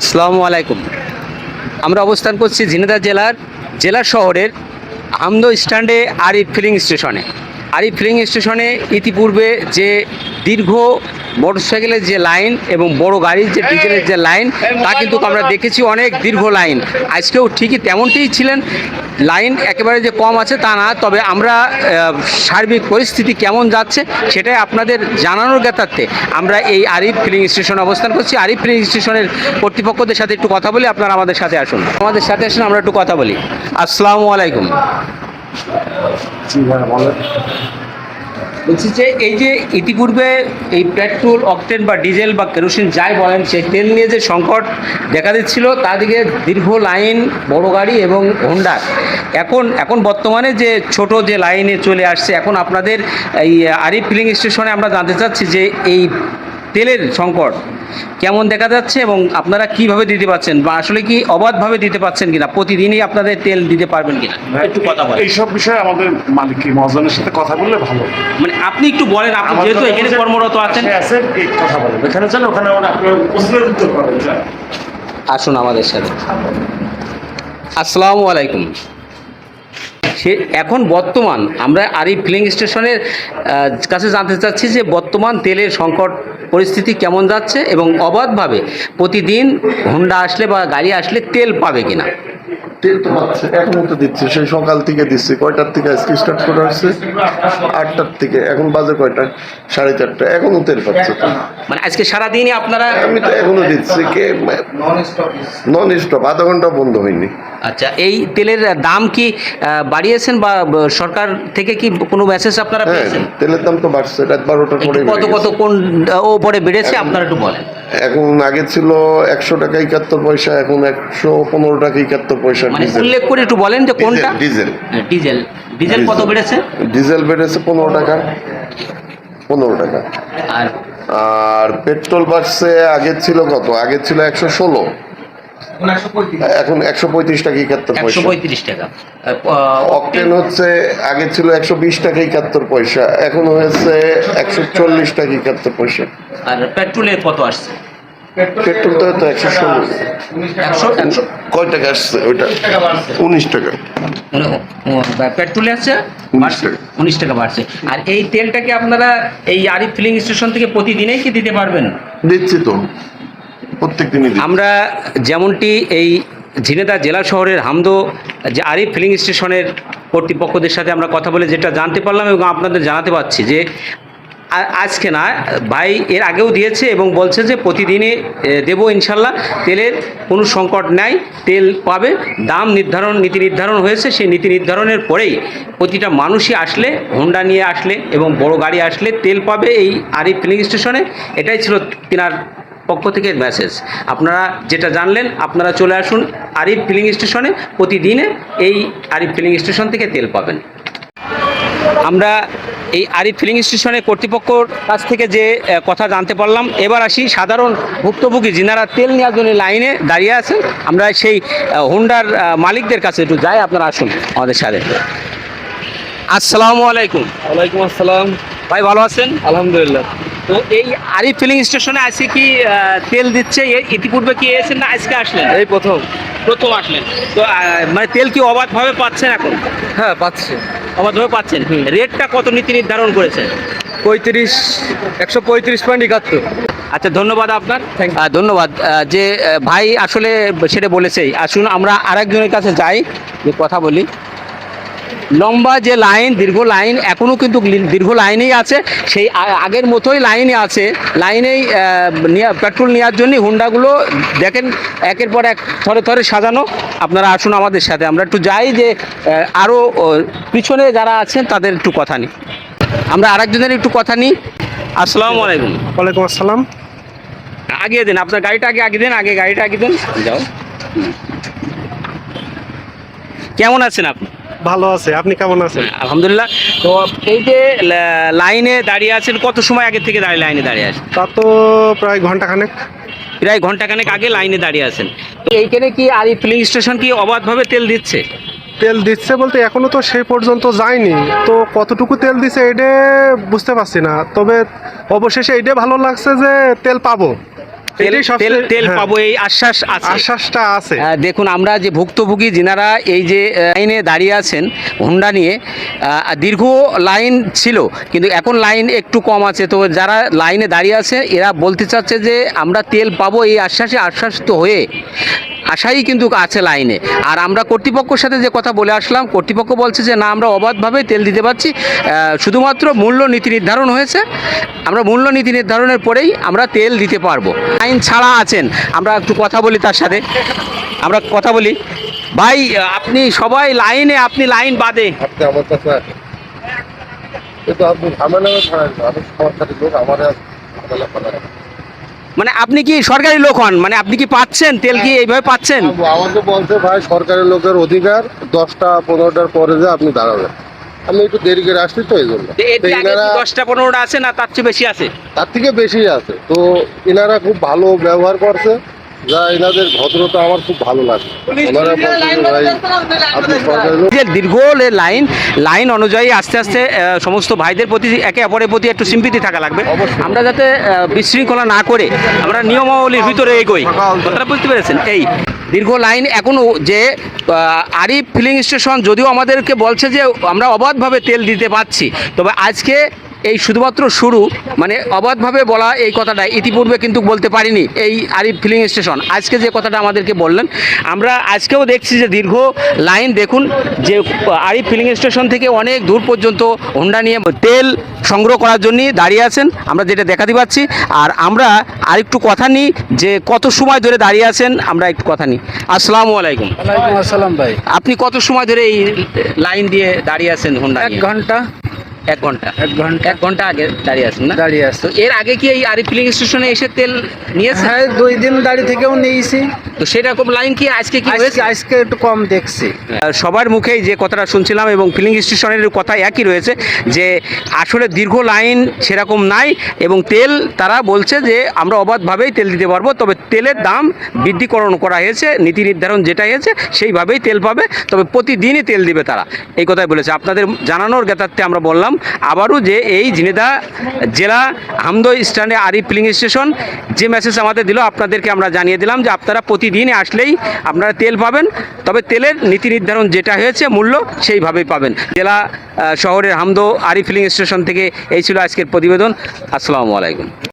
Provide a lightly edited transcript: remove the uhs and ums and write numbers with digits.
আসসালামু আলাইকুম। আমরা অবস্থান করছি ঝিনাইদহ জেলা শহরের হামদো স্ট্যান্ডে আরিফ ফিলিং স্টেশনে। আরিফ ফিলিং স্টেশনে ইতিপূর্বে যে দীর্ঘ মোটরসাইকেলের যে লাইন এবং বড় গাড়ির যে ডিজেলের যে লাইন, তা কিন্তু আমরা দেখেছি অনেক দীর্ঘ লাইন। আজকেও ঠিকই তেমনটিই ছিলেন, লাইন একেবারে যে কম আছে তা না, তবে আমরা সার্বিক পরিস্থিতি কেমন যাচ্ছে সেটাই আপনাদের জানানোর জ্ঞাতার্থে আমরা এই আরিফ ফিলিং স্টেশনে অবস্থান করছি। আরিফ ফিলিং স্টেশনের কর্তৃপক্ষদের সাথে একটু কথা বলি, আপনারা আমাদের সাথে আসুন। আমরা একটু কথা বলি। আসসালামু আলাইকুম। বলছি যে এই যে ইতিপূর্বে এই পেট্রোল, অকটেন বা ডিজেল বা কেরোসিন যাই বলেন, সেই তেল নিয়ে যে সংকট দেখা দিচ্ছিল, তাদিকে দীর্ঘ লাইন বড় গাড়ি এবং হোন্ডা, এখন বর্তমানে যে ছোট যে লাইনে চলে আসছে, এখন আপনাদের এই আরিফ ফিলিং স্টেশনে আমরা জানতে চাচ্ছি যে এই তেলের সংকট কেমন দেখা যাচ্ছে এবং আপনারা কিভাবে দিতে পারছেন, বা আসলে কি অবাধভাবে দিতে পারছেন কিনা, প্রতিদিনই আপনাদের তেল দিতে পারবেন কিনা, একটু কথা বলেন। এইসব বিষয়ে আমাদের মালিক মহাজনের সাথে কথা বললে ভালো। মানে আপনি একটু বলেন, আপনি যেহেতু এখানে কর্মরত আছেন। কথা বলেন, এখানে চলে ওখানে আপনার প্রশ্নের উত্তর পাবেন। আসুন আমাদের সাথে। আসসালামু আলাইকুম। এখন বর্তমান আমরা আরিফ ফিলিং স্টেশনের কাছে জানতে চাচ্ছি যে বর্তমান তেলের সংকট পরিস্থিতি কেমন যাচ্ছে এবং অবাধভাবে প্রতিদিন হোন্ডা আসলে বা গাড়ি আসলে তেল পাবে কিনা। তেল তো পাচ্ছে, এখনো তো দিচ্ছে, সেই সকাল থেকে দিচ্ছে। কয়টার থেকে আজকে স্টার্ট করা হচ্ছে? 8টার থেকে। এখন বাজে কয়টা? 4:30। এখনো তেল পাচ্ছে। মানে আজকে সারাদিনই আপনারা? আমি তো এখনো দিচ্ছি, কে নন স্টপ, আধা ঘন্টা বন্ধ হয়নি। আচ্ছা, এই তেলের দাম কি বাড়িয়েছেন বা সরকার থেকে কি কোনো মেসেজ আপনারা পেয়েছেন? তেলের দাম তো বাড়ছে, রাত 12টার পরে। কত কোন পরে বেড়েছে আপনারা একটু বলেন। এখন আগে ছিল 100 টাকা 71 পয়সা, এখন 115 টাকা 71 পয়সা। মানে উল্লেখ করে একটু বলেন যে কোনটা। ডিজেল কত বেড়েছে? ডিজেল বেড়েছে 15 টাকা। 15 টাকা। আর পেট্রোল বাড়ছে, আগে ছিল কত? আগে ছিল 116, এখন 135 টাকা 71 পয়সা। 135 টাকা। অকটেন হচ্ছে আগে ছিল 120 টাকা 71 পয়সা, এখন হয়েছে 140 টাকা 71 পয়সা। আর পেট্রোলে কত আসছে? পেট্রোল তো 116। কয় টাকা আসছে ওইটা? 19 টাকা। পেট্রোলে আছে 19 টাকা বাড়ছে। আর এই তেলটাকে আপনারা এই আরিফ ফিলিং স্টেশন থেকে প্রতিদিনই কি দিতে পারবেন? দিচ্ছি তো, প্রত্যেক দিনই। আমরা যেমনটি এই ঝিনাইদহ জেলা শহরের হামদো যে আরিফ ফিলিং স্টেশনের কর্তৃপক্ষদের সাথে আমরা কথা বলে যেটা জানতে পারলাম এবং আপনাদের জানাতে পারছি যে আজকে না, ভাই এর আগেও দিয়েছে এবং বলছে যে প্রতিদিনই দেবো ইনশাল্লাহ। তেলের কোনো সংকট নাই, তেল পাবে। দাম নীতি নির্ধারণ হয়েছে, সেই নীতি নির্ধারণের পরেই প্রতিটা মানুষই আসলে, হোন্ডা নিয়ে আসলে এবং বড় গাড়ি আসলে তেল পাবে এই আরিফ ফিলিং স্টেশনে। এটাই ছিল তিনার পক্ষ থেকে মেসেজ। আপনারা যেটা জানলেন, আপনারা চলে আসুন আরিফ ফিলিং স্টেশনে, প্রতিদিনে এই আরিফ ফিলিং স্টেশন থেকে তেল পাবেন। আমরা এই আরিফ ফিলিং স্টেশনের কর্তৃপক্ষর কাছ থেকে যে কথা জানতে পারলাম, এবার আসি সাধারণ ভুক্তভোগী যিনারা তেল নেওয়ার জন্য লাইনে দাঁড়িয়ে আছেন। আমরা সেই হোন্ডার মালিকদের কাছে একটু যাই, আপনারা আসুন আমাদের সাথে। আসসালামু আলাইকুম। ওয়ালাইকুম আসসালাম। ভাই ভালো আছেন? আলহামদুলিল্লাহ। তো এই আরিফ ফিলিং স্টেশনে আজকে কি তেল দিচ্ছে? ইতিপূর্বে কি এসেছেন না আজকে আসলেন? এই প্রথম আসলেন। তো মানে তেল কি অবাধভাবে পাচ্ছেন এখন? হ্যাঁ পাচ্ছি। অবাধভাবে পাচ্ছেন। রেটটা কত নীতি নির্ধারণ করেছে? 135.71। আচ্ছা, ধন্যবাদ আপনার। ধন্যবাদ। যে ভাই আসলে সেটা বলেছেই। আসুন আমরা আরেকজনের কাছে যাই, যে কথা বলি। লম্বা যে লাইন, দীর্ঘ লাইন, এখনও কিন্তু দীর্ঘ লাইনেই আছে, সেই আগের মতোই লাইনে আছে। লাইনেই পেট্রোল নেওয়ার জন্য হুন্ডাগুলো দেখেন একের পর এক থরে থরে সাজানো। আপনারা আসুন আমাদের সাথে, আমরা একটু যাই, যে আরও পিছনে যারা আছেন তাদের একটু কথা নিই। আমরা আরেকজনের একটু কথা নিই। আসসালামু আলাইকুম। ওয়ালাইকুম আসসালাম। আগিয়ে দেন আপনার গাড়িটা, গাড়িটা আগে দেন। যাও। কেমন আছেন আপনি? ভালো আছে, আপনি কেমন আছেন? আলহামদুলিল্লাহ। তো এই যে লাইনে দাঁড়িয়ে আছেন, কত সময় আগে থেকে লাইনে দাঁড়িয়ে আছেন? তা তো প্রায় ঘন্টাখানেক। প্রায় ঘন্টাখানেক আগে লাইনে দাঁড়িয়ে আছেন। তো এইখানে কি আরিফ ফিলিং স্টেশন কি অবাধভাবে তেল দিচ্ছে? তেল দিচ্ছে বলতে এখনো তো সেই পর্যন্ত যায়নি, তো কতটুকু তেল দিচ্ছে এটা বুঝতে পারছি না। তবে অবশেষে এইটাই ভালো লাগছে যে তেল পাবো। তেল এটাই সবচেয়ে- তেল তেল হ্যাঁ। পাবো এই আশ্বাস আছে। আশ্বাসটা আছে। দেখুন আমরা যে ভুক্তভোগী যিনারা এই যে লাইনে দাঁড়িয়ে আছেন হোন্ডা নিয়ে, দীর্ঘ লাইন ছিল কিন্তু এখন লাইন একটু কম আছে, তো যারা লাইনে দাঁড়িয়ে আছে এরা বলতে চাচ্ছে যে আমরা তেল পাবো এই আশ্বাসে আশ্বাসিত হয়ে আশাই কিন্তু আছে লাইনে। আর আমরা কর্তৃপক্ষের সাথে যে কথা বলে আসলাম, কর্তৃপক্ষ বলছে যে না আমরা অবাধভাবে তেল দিতে পারছি, শুধুমাত্র মূল্য নীতি নির্ধারণ হয়েছে, আমরা মূল্য নীতি নির্ধারণের পরেই আমরা তেল দিতে পারবো। লাইন ছাড়া আছেন, আমরা একটু কথা বলি তার সাথে, আমরা কথা বলি। ভাই আপনি সবাই লাইনে, আপনি লাইন বাদে, আপনি আমার কাছে কিন্তু আপনি ঝামেলা ছাড়েন না, আমি সরকারি লোক, আমার ঝামেলা করেন। মানে আপনি কি সরকারি লোক হন, মানে আপনি কি পাচ্ছেন তেল, কি এইভাবে পাচ্ছেন? আমাকে বলছে ভাই সরকারি লোকের অধিকার 10টা-15টার পরে যে আপনি দাঁড়াবেন, আমি একটু দেরি করে আসছি তো এই জন্য। তো এর তো কি আগে এনারা 10টা-15টা আছে না তার চেয়ে বেশি আছে? তার থেকে বেশি আছে, তো এনারা খুব ভালো ব্যবহার করছে, যা এনাদের ভদ্রতা আমার খুব ভালো লাগে। ওনারা বলছে যে ভাই আপনি সরকারি লোক। যে দীর্ঘ লাইন লাইন অনুযায়ী আস্তে আস্তে সমস্ত ভাইদের প্রতি, একে অপরের প্রতি একটু সিম্পিতি থাকা লাগবে। আমরা যাতে বিশৃঙ্খলা না করে আমরা নিয়মাবলীর ভিতরে এগোই, কথাটা বুঝতে পেরেছেন? এই দীর্ঘ লাইন এখনও যে আরিফ ফিলিং স্টেশন যদিও আমাদেরকে বলছে যে আমরা অবাধভাবে তেল দিতে পারছি, তবে আজকে এই শুধুমাত্র শুরু, মানে অবাধভাবে বলা এই কথাটা ইতিপূর্বে কিন্তু বলতে পারিনি। এই আরিফ ফিলিং স্টেশন আজকে যে কথাটা আমাদেরকে বললেন, আমরা আজকেও দেখছি যে দীর্ঘ লাইন, দেখুন যে আরিফ ফিলিং স্টেশন থেকে অনেক দূর পর্যন্ত হোন্ডা নিয়ে তেল সংগ্রহ করার জন্য দাঁড়িয়ে আছেন, আমরা যেটা দেখাতে পাচ্ছি। আর আমরা আরেকটু কথা নিই যে কত সময় ধরে দাঁড়িয়ে আছেন, আমরা একটু কথা নিই। আসসালামু আলাইকুম। ওয়ালাইকুম আসসালাম ভাই। আপনি কত সময় ধরে এই লাইন দিয়ে দাঁড়িয়ে আছেন হোন্ডা এক নিয়ে? ঘন্টা। 1 ঘন্টা। 1 ঘন্টা 1 ঘন্টা আগে দাঁড়িয়ে আছেন না? দাঁড়িয়ে আছে। তো এর আগে কি এই আরিফ ফিলিং স্টেশনে এসে তেল নিয়েছেন? হ্যাঁ 2 দিন দাঁড়িয়ে থেকেও নিয়েছি। তো সেরকম লাইন কি আজকে কি আজকে হয়েছে? আজকে একটু কম দেখছি। সবার মুখেই যে কথাটা শুনছিলাম এবং ফিলিং স্টেশনের কথা একই রয়েছে যে আসলে দীর্ঘ লাইন সেরকম নাই এবং তেল তারা বলছে যে আমরা অবাধভাবেই তেল দিতে পারবো, তবে তেলের দাম বৃদ্ধিকরণ করা হয়েছে, নীতি নির্ধারণ যেটা হয়েছে সেইভাবেই তেল পাবে, তবে প্রতিদিনই তেল দিবে তারা, এই কথাই বলেছে। আপনাদের জানানোর জ্ঞাতার্থে আমরা বললাম আবারও যে এই ঝিনেদা জেলা হামদো স্ট্যান্ডে আরিফ ফিলিং স্টেশন যে মেসেজ আমাদের দিল আপনাদেরকে আমরা জানিয়ে দিলাম যে আপনারা প্রতিদিনই আসলেই আপনারা তেল পাবেন, তবে তেলের নীতি নির্ধারণ যেটা হয়েছে মূল্য সেইভাবেই পাবেন। জেলা শহরের হামদো আরিফ ফিলিং স্টেশন থেকে এই ছিল আজকের প্রতিবেদন। আসসালামু আলাইকুম।